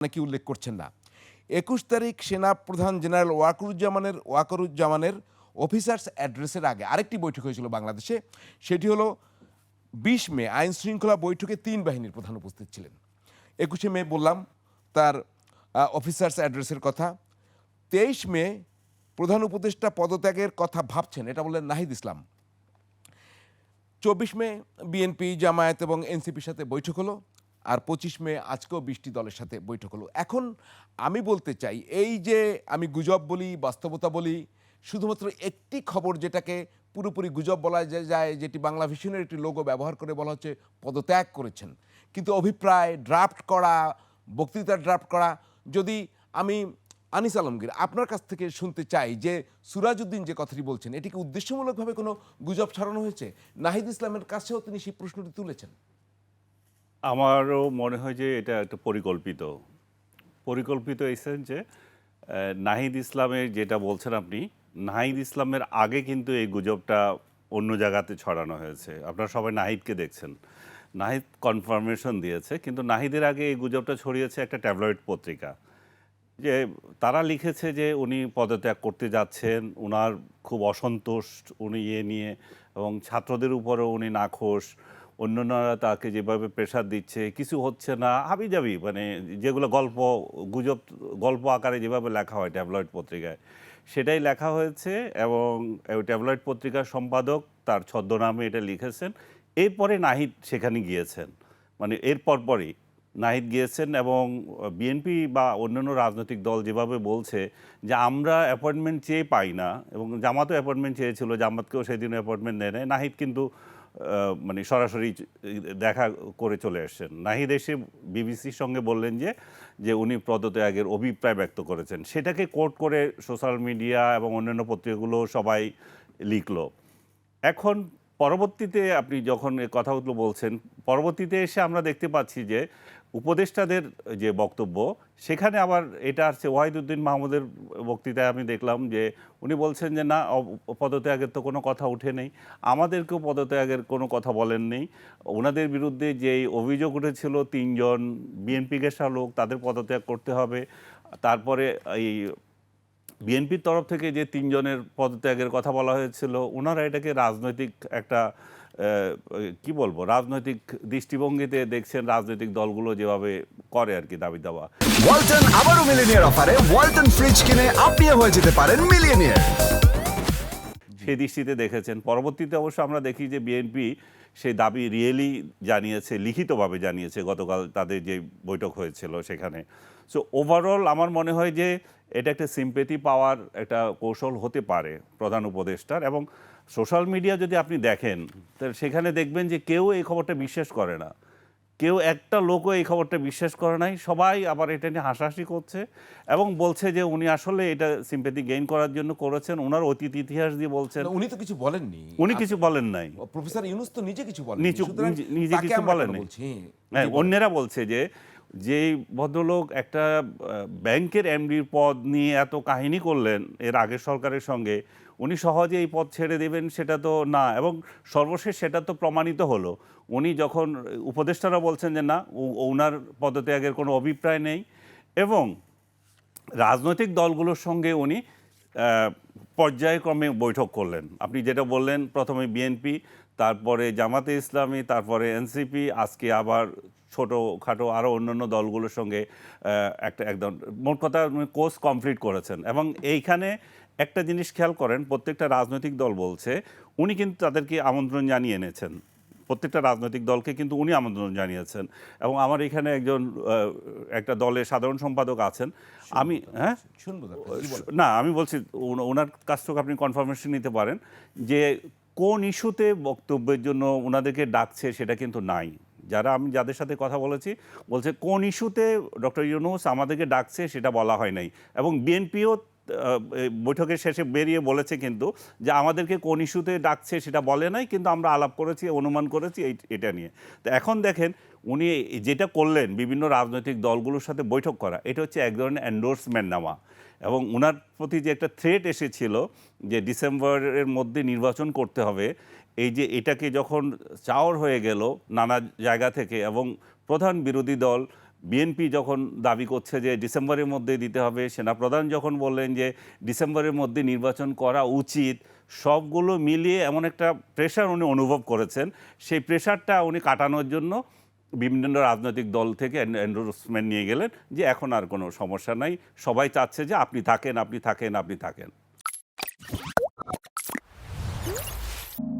নাকি উল্লেখ করছেন না। ২১ তারিখ সেনা প্রধান জেনারেল ওয়াকারুজ্জামানের অফিসার্স অ্যাড্রেসের আগে আরেকটি বৈঠক হয়েছিল বাংলাদেশে। সেটি হলো ২০ মে আইন শৃঙ্খলা বৈঠকে ৩ বাহিনীর প্রধান উপস্থিত ছিলেন। ২১শে মে বললাম তার অফিসার্স অ্যাড্রেসের কথা। ২৩ মে প্রধান উপদেষ্টা পদত্যাগের কথা ভাবছেন, এটা বললেন নাহিদ ইসলাম। ২৪ মে বিএনপি, জামায়াত এবং এনসিপির সাথে বৈঠক হলো। আর ২৫ মে আজকেও ২০টি দলের সাথে বৈঠক হলো। এখন আমি বলতে চাই, এই যে আমি গুজব বলি, বাস্তবতা বলি, শুধুমাত্র একটি খবর যেটাকে পুরোপুরি গুজব বলা যায়, যেটি বাংলা ভিশনের একটি লোগো ব্যবহার করে বলা হচ্ছে পদত্যাগ করেছেন, কিন্তু অভিপ্রায় ড্রাফট করা, বক্তৃতা ড্রাফট করা, যদি আমি আনিস আলমগীর আপনার কাছ থেকে শুনতে চাই যে সুরাজউদ্দিন যে কথাটি বলছেন, এটিকে উদ্দেশ্যমূলকভাবে কোনো গুজব ছড়ানো হয়েছে? নাহিদ ইসলামের কাছেও তিনি সেই প্রশ্নটি তুলেছেন। আমারও মনে হয় যে এটা একটা পরিকল্পিত এই সেন্সে নাহিদ ইসলামের যেটা বলছেন আপনি, নাহিদ ইসলামের আগে কিন্তু এই গুজবটা অন্য জায়গাতে ছড়ানো হয়েছে। আপনারা সবাই নাহিদকে দেখছেন, নাহিদ কনফার্মেশন দিয়েছে, কিন্তু নাহিদের আগে এই গুজবটা ছড়িয়েছে একটা ট্যাবলয়েড পত্রিকা। যে তারা লিখেছে যে উনি পদত্যাগ করতে যাচ্ছেন, উনার খুব অসন্তোষ উনি নিয়ে, এবং ছাত্রদের উপরেও উনি নাখোশ, অন্যান্যরা তাকে যেভাবে প্রেশার দিচ্ছে, কিছু হচ্ছে না, হাবিজাবি, মানে যেগুলো গল্প আকারে যেভাবে লেখা হয় ট্যাবলয়েড পত্রিকায়, সেটাই লেখা হয়েছে। এবং ট্যাবলয়েড পত্রিকার সম্পাদক তার ছদ্মনামে এটা লিখেছেন। এরপরে নাহিদ সেখানে গিয়েছেন, মানে এর পরপরই নাহিদ গিয়েছেন। এবং বিএনপি বা অন্যান্য রাজনৈতিক দল যেভাবে বলছে যে আমরা অ্যাপয়েন্টমেন্ট চেয়ে পাই না, এবং জামাতও অ্যাপয়েন্টমেন্ট চেয়েছিল, জামাতকেও সেদিন অ্যাপয়েন্টমেন্ট দেয় নাই, নাহিদ কিন্তু মানে সরাসরি দেখা করে চলে আসছেন। নাহিদ এসে বিবিসির সঙ্গে বললেন যে উনি পদত্যাগের অভিপ্রায় ব্যক্ত করেছেন। সেটাকে কোট করে সোশ্যাল মিডিয়া এবং অন্যান্য পত্রিকাগুলো সবাই লিখলো। এখন পরবর্তীতে আপনি যখন এই কথাগুলো বলছেন, পরবর্তীতে এসে আমরা দেখতে পাচ্ছি যে উপদেষ্টাদের যে বক্তব্য, সেখানে আবার এটা আসছে ওয়াহিদুদ্দিন মাহমুদের বক্তৃতায় আমি দেখলাম যে উনি বলছেন যে না, পদত্যাগের তো কোনো কথা উঠে নেই, আমাদেরকেও পদত্যাগের কোনো কথা বলেন নেই। ওনাদের বিরুদ্ধে যেই অভিযোগ উঠেছিল ৩ জন বিএনপি ঘেঁষা লোক, তাদের পদত্যাগ করতে হবে। তারপরে এই বিএনপির তরফ থেকে যে ৩ জনের পদত্যাগের কথা বলা হয়েছিল, ওনারা এটাকে রাজনৈতিক একটা কি বলবো, রাজনৈতিক দৃষ্টিভঙ্গিতে দেখছেন, রাজনৈতিক দলগুলো যেভাবে করে আর কি, দাবি দাওয়া। ওয়ালটন আবারও মিলিয়নিয়ার অফারে ওয়ালটন ফ্রিজ কিনে আপনিও হয়ে যেতে পারেন মিলিয়নিয়ার। সেই দৃষ্টিতে দেখেছেন। পরবর্তীতে অবশ্য আমরা দেখি যে বিএনপি সেই দাবি রিয়েলি জানিয়েছে, লিখিতভাবে জানিয়েছে গতকাল তাদের যে বৈঠক হয়েছিল সেখানে। সো ওভারঅল আমার মনে হয় যে এটা একটা সিম্পেথি পাওয়ার একটা কৌশল হতে পারে প্রধান উপদেষ্টার। এবং সোশ্যাল মিডিয়া যদি আপনি দেখেন, তাহলে সেখানে দেখবেন যে কেউ এই খবরটা বিশ্বাস করে না, কেউ একটা লোকও এই খবরটা বিশ্বাস করে নাই। সবাই আবার এটা নিয়ে হাসাহাসি করছে এবং বলছে যে উনি আসলে এটা সিম্পেথি গেইন করার জন্য করেছেন। ওনার অতীত ইতিহাস দিয়ে বলছেন। উনি তো কিছু বলেননি, উনি কিছু বলেন নাই, প্রফেসর ইউনূস তো নিজে কিছু বলেন, নিজে কিছু বলেন নাই। হ্যাঁ, অন্যেরা বলছে যে ভদ্রলোক একটা ব্যাংকের এমডির পদ নিয়ে এত কাহিনী করলেন এর আগের সরকারের সঙ্গে, উনি সহজে এই পদ ছেড়ে দেবেন সেটা তো না। এবং সর্বশেষ সেটা তো প্রমাণিত হলো, উনি যখন উপদেষ্টারা বলছেন যে না, ওনার পদত্যাগের কোনো অভিপ্রায় নেই। এবং রাজনৈতিক দলগুলোর সঙ্গে উনি পর্যায়ক্রমে বৈঠক করলেন। আপনি যেটা বললেন, প্রথমে বিএনপি, তারপরে জামাতে ইসলামী, তারপরে এনসিপি, আজকে আবার ছোটোখাটো আরও অন্যান্য দলগুলোর সঙ্গে একদম মোট কথা কোর্স কমপ্লিট করেছেন। এবং এইখানে একটা জিনিস খেয়াল করেন, প্রত্যেকটা রাজনৈতিক দল বলছে উনি কিন্তু তাদেরকে আমন্ত্রণ জানিয়ে এনেছেন, প্রত্যেকটা রাজনৈতিক দলকে কিন্তু উনি আমন্ত্রণ জানিয়েছেন। এবং আমার এখানে একটা দলের সাধারণ সম্পাদক আছেন, আমি আমি বলছি ওনার কাছ থেকে আপনি কনফার্মেশন নিতে পারেন যে কোন ইস্যুতে বক্তব্যের জন্য ওনাদেরকে ডাকছে সেটা কিন্তু নাই। আমি যাদের সাথে কথা বলেছি বলছে কোন ইস্যুতে ডক্টর ইউনূস আমাদেরকে ডাকছে সেটা বলা হয় নাই। এবং বিএনপিও বৈঠকের শেষে বেরিয়ে বলেছে কিন্তু যে আমাদেরকে কোন ইস্যুতে ডাকছে সেটা বলে নাই, কিন্তু আমরা আলাপ করেছি, অনুমান করেছি এটা নিয়ে। তো এখন দেখেন উনি যেটা করলেন, বিভিন্ন রাজনৈতিক দলগুলোর সাথে বৈঠক করা, এটা হচ্ছে এক ধরনের এন্ডোর্সমেন্ট নেওয়া। এবং ওনার প্রতি যে একটা থ্রেট এসেছিল যে ডিসেম্বরের মধ্যে নির্বাচন করতে হবে, এই যে এটাকে যখন চাওর হয়ে গেল নানা জায়গা থেকে, এবং প্রধান বিরোধী দল বিএনপি যখন দাবি করছে যে ডিসেম্বরের মধ্যে দিতে হবে, সেনাপ্রধান যখন বললেন যে ডিসেম্বরের মধ্যে নির্বাচন করা উচিত, সবগুলো মিলিয়ে এমন একটা প্রেশার উনি অনুভব করেছেন। সেই প্রেশারটা উনি কাটানোর জন্য বিভিন্ন রাজনৈতিক দল থেকে এন্ডোর্সমেন্ট নিয়ে গেলেন যে এখন আর কোনো সমস্যা নাই, সবাই চাচ্ছে যে আপনি থাকেন, আপনি থাকেন, আপনি থাকেন।